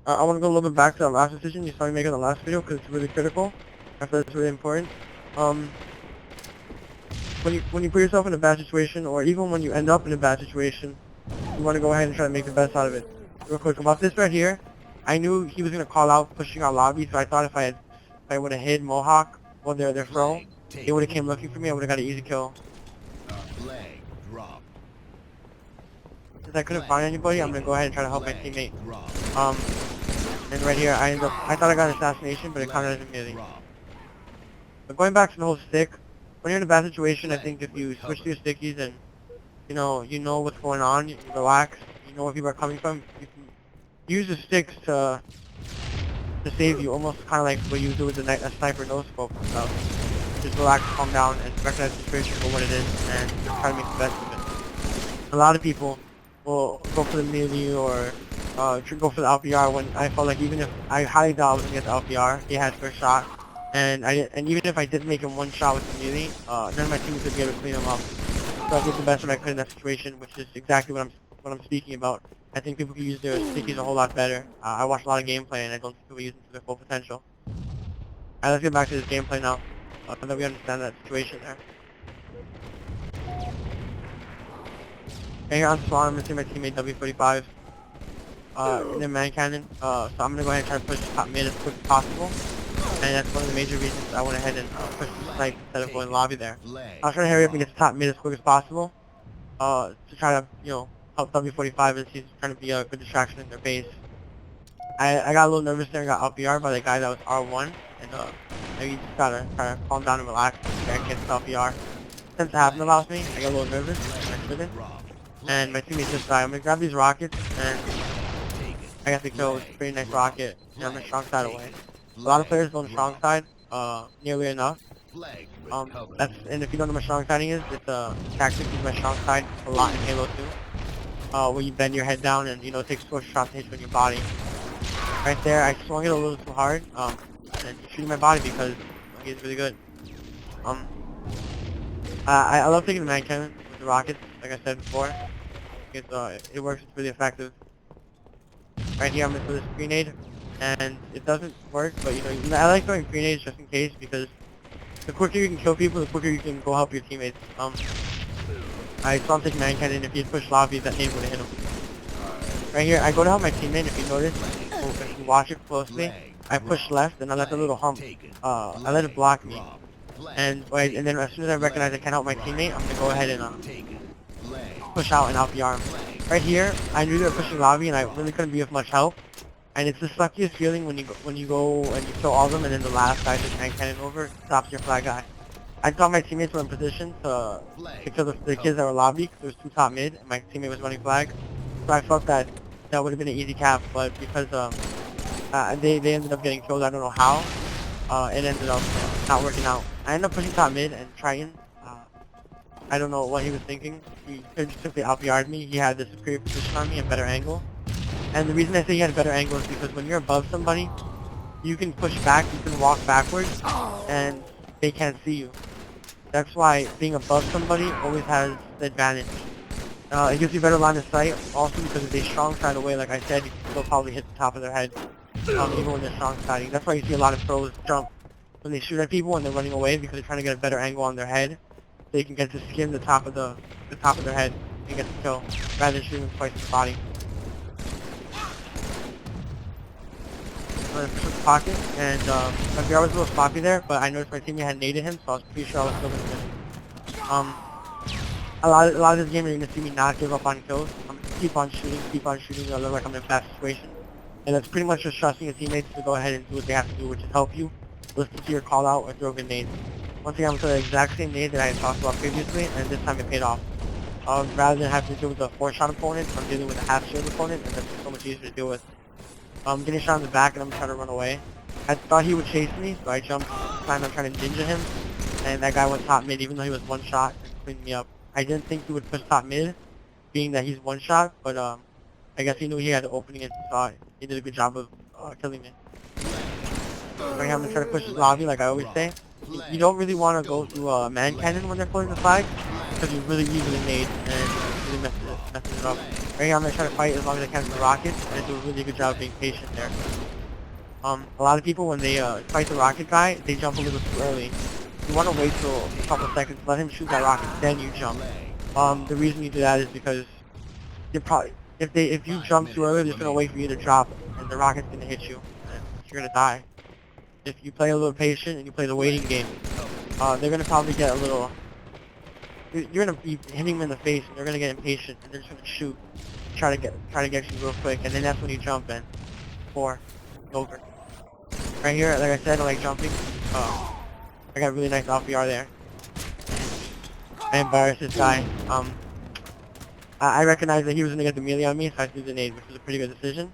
I want to go a little bit back to that last decision you saw me make in the last video because it's really critical. I feel it's really important. Um, when you put yourself in a bad situation, or even when you end up in a bad situation, you want to go ahead and try to make the best out of it. Real quick about this right here, I knew he was gonna call out pushing our lobby, so I thought if I would have hid Mohawk while they're throw, they would have came looking for me. I would have got an easy kill. Since I couldn't find anybody, I'm gonna go ahead and try to help my teammate. And right here, I thought I got an assassination, but it counted as a melee. But going back to the whole stick, when you're in a bad situation, I think if you switch to your stickies and you know what's going on, you relax, you know where people are coming from, you can use the sticks to save you, almost kind of like what you do with a sniper no scope and stuff. Just relax, calm down, and recognize the situation for what it is, and try to make the best of it. A lot of people will go for the melee or go for the LPR when I felt like even if I highly doubt I was gonna get the LPR, he had first shot, and even if I did make him one shot with the melee, none of my teammates would be able to clean him up. So I did the best that I could in that situation, which is exactly what I'm speaking about. I think people can use their stickies a whole lot better. I watched a lot of gameplay, and I don't think people use them to their full potential. Alright, let's get back to this gameplay now, so that we understand that situation there. Okay, here on spawn, I'm gonna see my teammate W45 in their man cannon. So I'm gonna go ahead and try to push top mid as quick as possible. And that's one of the major reasons I went ahead and pushed the snipe instead of going lobby there. I was trying to hurry up and get to top mid as quick as possible. To try to, help W45 as he's trying to be a good distraction in their base. I got a little nervous there and got LPR by the guy that was R1, and maybe you just gotta try to calm down and relax and get to LPR. Tends to happen about me, I got a little nervous, and I shouldn't. And my teammate just died. I'm gonna grab these rockets, and I got the kill with a pretty nice rocket, and I'm gonna strong side away. A lot of players go on the strong side, nearly enough. And if you don't know what strong siding is, it's a tactic used by strong side a lot in Halo 2. Where you bend your head down and, it takes 4 shots to hit you in your body. Right there, I swung it a little too hard, and he's shooting my body because he's really good. I love taking the man cannon with the rockets, like I said before. It works, it's really effective. Right here, I'm gonna throw this grenade, and it doesn't work, but I like throwing grenades just in case because the quicker you can kill people, the quicker you can go help your teammates. I saw him take man cannon. If he had pushed lobby, that nade would have hit him. Right here, I go to help my teammate. If you notice, if you watch it closely, I push left and I let the little hump. I let it block me. And then as soon as I recognize I can't help my teammate, I'm gonna go ahead and push out and LPR him. Right here, I knew they were pushing lobby, and I really couldn't be of much help. And it's the suckiest feeling when you go and you kill all of them, and then the last guy just man cannon over stops your flag guy. I thought my teammates were in position to kill the kids that were lobby, because there was 2 top mid, and my teammate was running flag. So I felt that would have been an easy cap, but because they ended up getting killed, I don't know how, it ended up not working out. I ended up pushing top mid and trying. I don't know what he was thinking. He just simply LPR'd me. He had the superior position on me and better angle. And the reason I say he had a better angle is because when you're above somebody, you can push back, you can walk backwards, and they can't see you. That's why being above somebody always has the advantage. It gives you better line of sight, also because if they strong side away, like I said, you can still probably hit the top of their head, even when they're strong siding. That's why you see a lot of pros jump when they shoot at people and they're running away because they're trying to get a better angle on their head. They can get to skim the top of their head and get the kill, rather than shooting them twice in the body. I'm gonna push the pocket, and my VR was a little sloppy there, but I noticed my teammate had naded him, so I was pretty sure I was still gonna win. A lot of this game you're gonna see me not give up on kills. I'm gonna keep on shooting, I look like I'm in a bad situation. And that's pretty much just trusting your teammates to go ahead and do what they have to do, which is help you, listen to your call out, or throw grenades. Once again, I'm throwing the exact same nade that I had talked about previously, and this time it paid off. Rather than having to deal with a 4-shot opponent, I'm dealing with a half-shield opponent, and that's so much easier to deal with. I'm getting shot in the back, and I'm trying to run away. I thought he would chase me, so I jumped this time. I'm trying to ninja him, and that guy went top mid, even though he was 1 shot, and cleaned me up. I didn't think he would push top mid, being that he's 1 shot, but I guess he knew he had the opening, and so he did a good job of killing me. Right here, I'm gonna try to push his lobby, like I always say. You don't really want to go through a man cannon when they're pulling the flag, because you really easily nade and really messes it up. Right here, I'm gonna try to fight as long as I can with the rockets, and I do a really good job of being patient there. A lot of people, when they fight the rocket guy, they jump a little too early. You want to wait till a couple seconds, let him shoot that rocket, then you jump. The reason you do that is because you're probably, if you jump too early, they're just gonna wait for you to drop, and the rocket's gonna hit you, and you're gonna die. If you play a little patient and you play the waiting game, they're gonna probably get a little. You're gonna be hitting them in the face, and they're gonna get impatient, and they're just gonna shoot, try to get you real quick, and then that's when you jump in. Over. Right here, like I said, I like jumping. I got really nice LPR there. I embarrassed this guy. I recognized that he was gonna get the melee on me, so I threw the nade, which was a pretty good decision.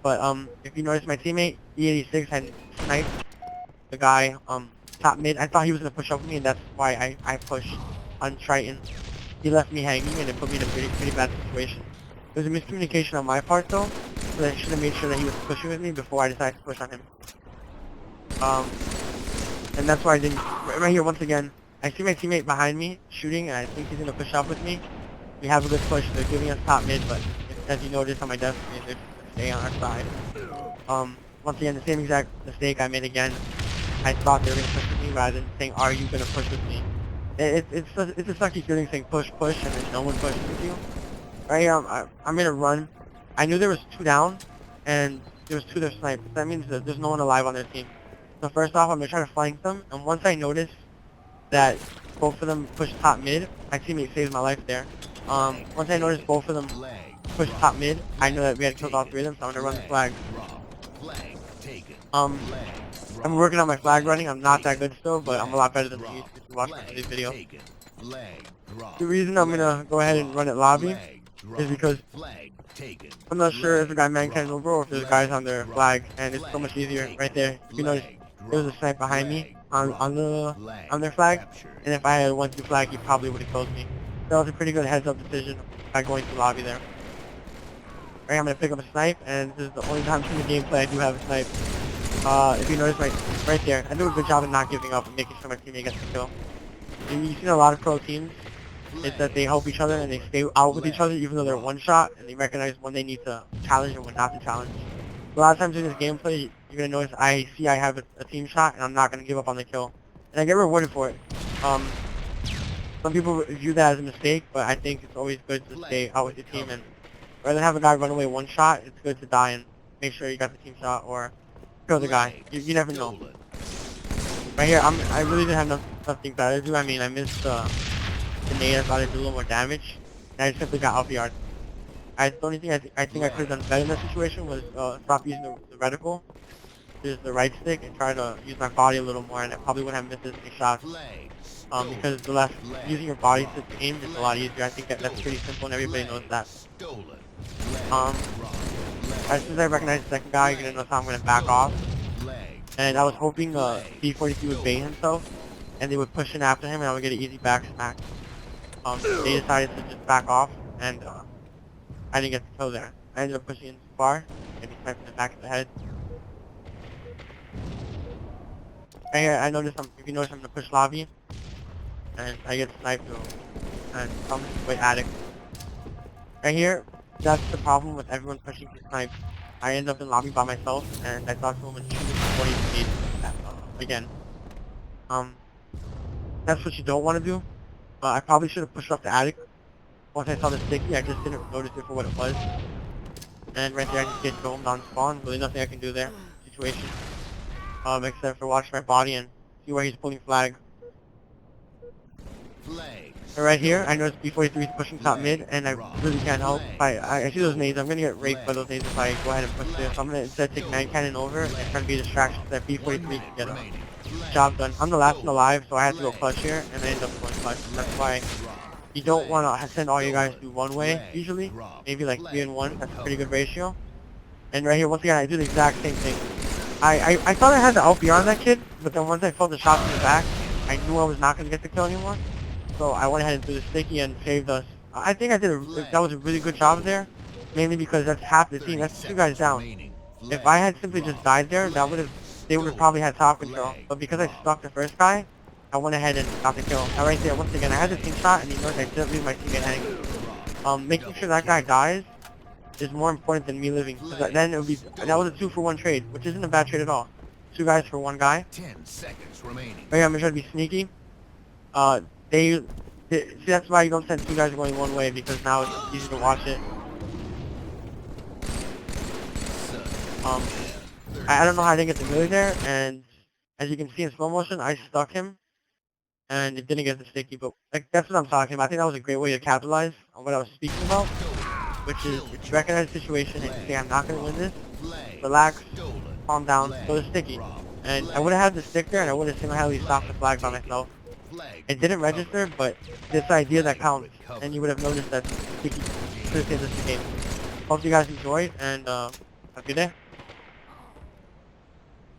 But if you notice, my teammate E86 had sniped the guy top mid. I thought he was gonna push up with me, and that's why I pushed on Triton. He left me hanging, and it put me in a pretty bad situation. It was a miscommunication on my part, though, so I should have made sure that he was pushing with me before I decided to push on him. And that's why I didn't. Right here, once again, I see my teammate behind me shooting, and I think he's gonna push up with me. We have a good push. They're giving us top mid, but as you notice on my desk, they're staying on our side. Once again, the same exact mistake I made again. I thought they were gonna push with me rather than saying, "Are you gonna push with me?" It's a sucky feeling saying push, and then no one pushes with you. Right here, I'm gonna run. I knew there was 2 down, and there was 2 that sniped. That means that there's no one alive on their team. So first off, I'm gonna try to flank them, and once I notice that both of them push top mid, my teammate saved my life there. Once I noticed both of them push top mid, I know that we had killed all 3 of them, so I'm gonna run the flag. I'm working on my flag running. I'm not that good still, but I'm a lot better than I used to if you watch my video. The reason I'm gonna go ahead and run it lobby is because I'm not sure if the guy man can over or if there's guys on their flag, and it's so much easier right there. If you notice, there was a snipe behind me on their flag, and if I had 1-2 flag, he probably would have killed me. That was a pretty good heads up decision by going to lobby there. Right, I'm gonna pick up a snipe, and this is the only time in the gameplay I do have a snipe. If you notice right there, I do a good job of not giving up and making sure my teammate gets the kill. You've seen a lot of pro teams, is that they help each other and they stay out with each other even though they're one shot, and they recognize when they need to challenge and when not to challenge. A lot of times in this gameplay, you're gonna notice I have a team shot, and I'm not gonna give up on the kill, and I get rewarded for it. Some people view that as a mistake, but I think it's always good to stay out with your team, and rather than have a guy run away 1 shot, it's good to die and make sure you got the team shot or kill the guy. You never know. Right here, I really didn't have nothing better to do. I mean, I missed the nade. I thought I'd do a little more damage, and I simply got LPR'd. The only thing I think I could have done better in that situation was stop using the reticle, use the right stick, and try to use my body a little more, and I probably wouldn't have missed as many shots. Because using your body to aim is a lot easier. I think that's pretty simple, and everybody knows that. As soon as I recognize the second guy, you're gonna notice how I'm gonna back off. And I was hoping B43 would bait himself, and they would push in after him, and I would get an easy back smack. They decided to just back off, and I didn't get the kill there. I ended up pushing in too far, and he sniped in the back of the head. Right here, if you notice, I'm gonna push lobby, and I get sniped, and I'm just wait attic. Right here, that's the problem with everyone pushing to snipe. I end up in lobby by myself, and I thought someone would shoot before you need again. That's what you don't want to do. I probably should have pushed up the attic. Once I saw the sticky, I just didn't notice it for what it was. And right there, I just get domed on spawn. Really nothing I can do there. Situation. Except for watch my body and see where he's pulling flag. So right here, I noticed B43 is pushing top mid, and I really can't help. I see those nades. I'm gonna get raped by those nades if I go ahead and push this. So I'm gonna instead take 9 cannon over and try to be a distraction so that B43 can get a job done. I'm the last one alive, so I had to go clutch here, and I ended up going clutch. That's why you don't want to send all your guys through one way, usually. Maybe like 3 and 1, that's a pretty good ratio. And right here, once again, I do the exact same thing. I thought I had the LPR on that kid, but then once I felt the shots in the back, I knew I was not going to get the kill anymore. So I went ahead and threw the sticky and saved us. I think that was a really good job there, mainly because that's half the team. That's 2 guys down. If I had simply just died there, they would have probably had top control. But because I stuck the first guy, I went ahead and got the kill. Now right there, once again, I had the team shot, and he knows I didn't leave my teammate hanging. Making sure that guy dies is more important than me living. Because then it would be, that was a 2-for-1 trade, which isn't a bad trade at all. 2 guys for 1 guy. 10 seconds remaining. Right here, I'm gonna try to be sneaky. See, that's why you don't send 2 guys going one way, because now it's easy to watch it. I don't know how I didn't get the melee there, and as you can see in slow motion, I stuck him, and it didn't get the sticky, but like, that's what I'm talking about. I think that was a great way to capitalize on what I was speaking about, which is if you recognize the situation and you say, I'm not going to win this, relax, calm down, go to sticky. And I would have had the stick there, and I would have single-handedly stopped the flag by myself. It didn't register, but this idea that counts, and you would have noticed that sticky could have saved us the game. Hope you guys enjoyed, and have a good day.